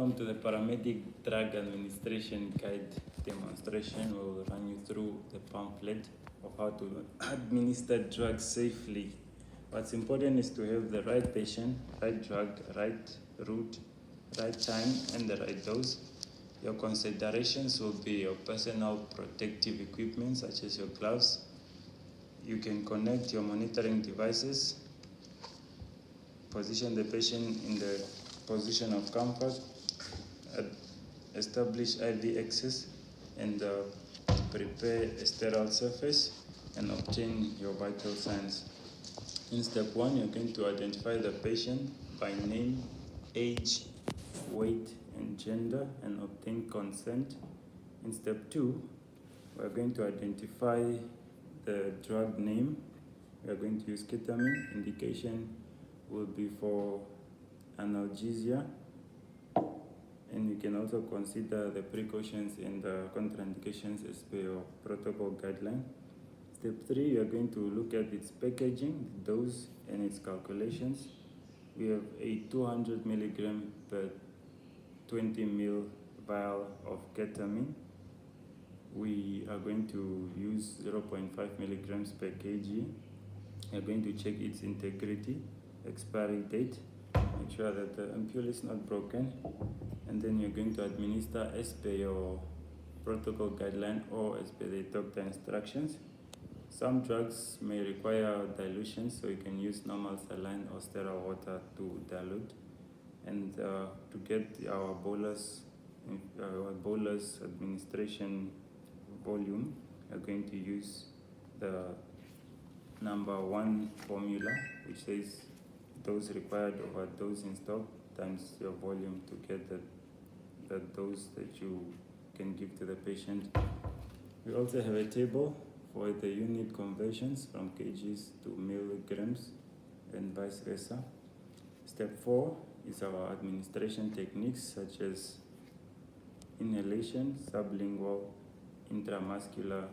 Welcome to the Paramedic Drug Administration guide demonstration. We will run you through the pamphlet of how to administer drugs safely. What's important is to have the right patient, right drug, right route, right time, and the right dose. Your considerations will be your personal protective equipment such as your gloves. You can connect your monitoring devices, position the patient in the position of comfort, establish IV access, and prepare a sterile surface and obtain your vital signs. In step 1, you're going to identify the patient by name, age, weight, and gender and obtain consent. In step 2, we're going to identify the drug name. We are going to use ketamine. Indication will be for analgesia, and you can also consider the precautions and the contraindications as per your protocol guideline. Step 3, you are going to look at its packaging, the dose, and its calculations. We have a 200 milligram per 20 ml vial of ketamine. We are going to use 0.5 milligrams per kg. We are going to check its integrity, expiry date, make sure that the ampule is not broken, and then you're going to administer as per your protocol guideline or as per the doctor instructions. Some drugs may require dilution, so you can use normal saline or sterile water to dilute. And to get our bolus administration volume, we're going to use the number 1 formula, which says dose required over dose in stock times your volume to get the dose that you can give to the patient. We also have a table for the unit conversions from kgs to milligrams and vice versa. Step 4 is our administration techniques such as inhalation, sublingual, intramuscular,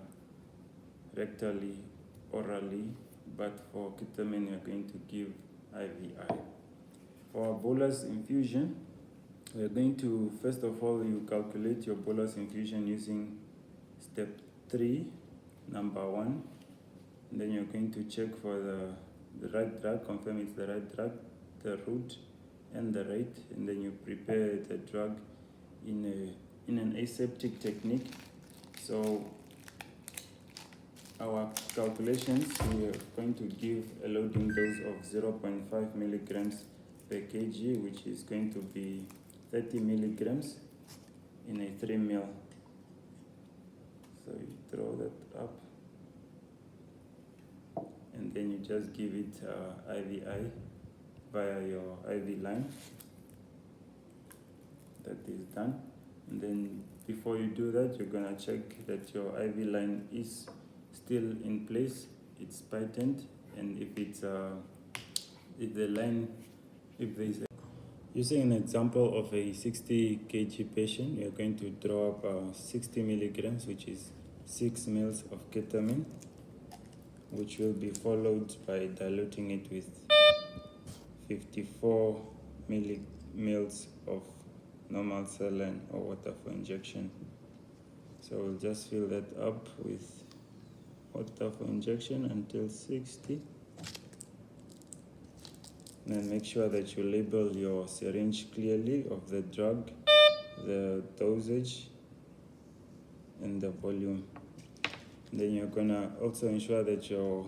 rectally, orally, but for ketamine you're going to give IVI. For our bolus infusion, we're going to, first of all, you calculate your bolus infusion using step 3, number 1. And then you're going to check for the right drug, confirm it's the right drug, the route, and the rate. And then you prepare the drug in an aseptic technique. So our calculations, we are going to give a loading dose of 0.5 milligrams per kg, which is going to be 30 milligrams in a 3 ml. So you throw that up, and then you just give it IVI via your IV line. That is done. And then before you do that, you're gonna check that your IV line is still in place, it's patent, and if there's using an example of a 60 kg patient, you're going to draw up 60 milligrams, which is 6 ml of ketamine, which will be followed by diluting it with 54 ml of normal saline or water for injection. So we'll just fill that up with water for injection until 60. And then make sure that you label your syringe clearly of the drug, the dosage, and the volume. And then you're gonna also ensure that your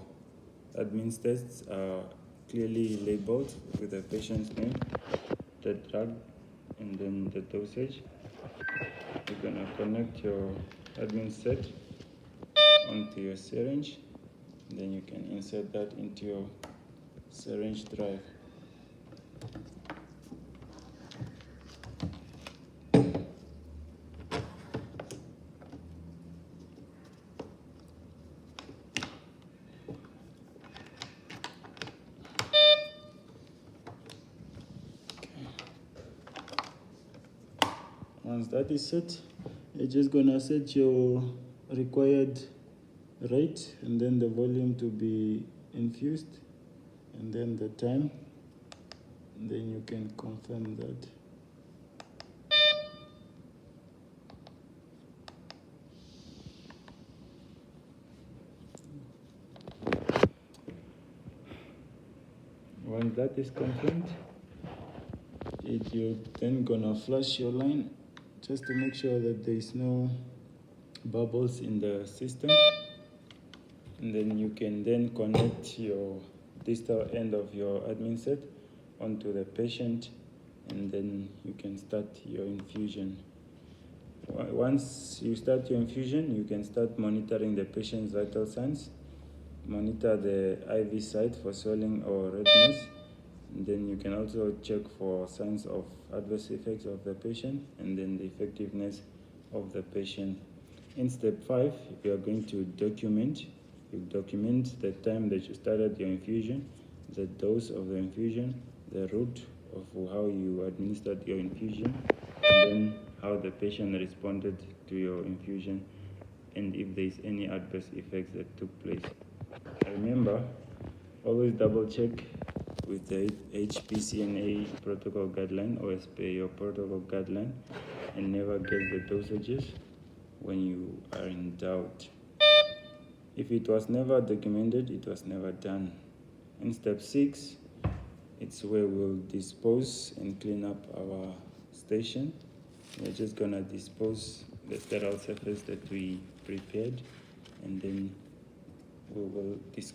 administered are clearly labeled with the patient's name, the drug, and then the dosage. You're gonna connect your administered onto your syringe, and then you can insert that into your syringe drive. Once that is set, you're just gonna set your required rate and then the volume to be infused, and then the time, and then you can confirm that. Once that is confirmed, you're then gonna flush your line just to make sure that there is no bubbles in the system. And then you can then connect your distal end of your administer onto the patient, and then you can start your infusion. Once you start your infusion, you can start monitoring the patient's vital signs, monitor the IV site for swelling or redness, and then you can also check for signs of adverse effects of the patient and then the effectiveness of the patient. In step 5, you are going to document. You document the time that you started your infusion, the dose of the infusion, the route of how you administered your infusion, and then how the patient responded to your infusion, and if there is any adverse effects that took place. Remember, always double check with the HPCNA protocol guideline or as per your protocol guideline, and never guess the dosages when you are in doubt. If it was never documented, it was never done. In step 6, it's where we'll dispose and clean up our station. We're just gonna dispose the sterile surface that we prepared, and then we will discuss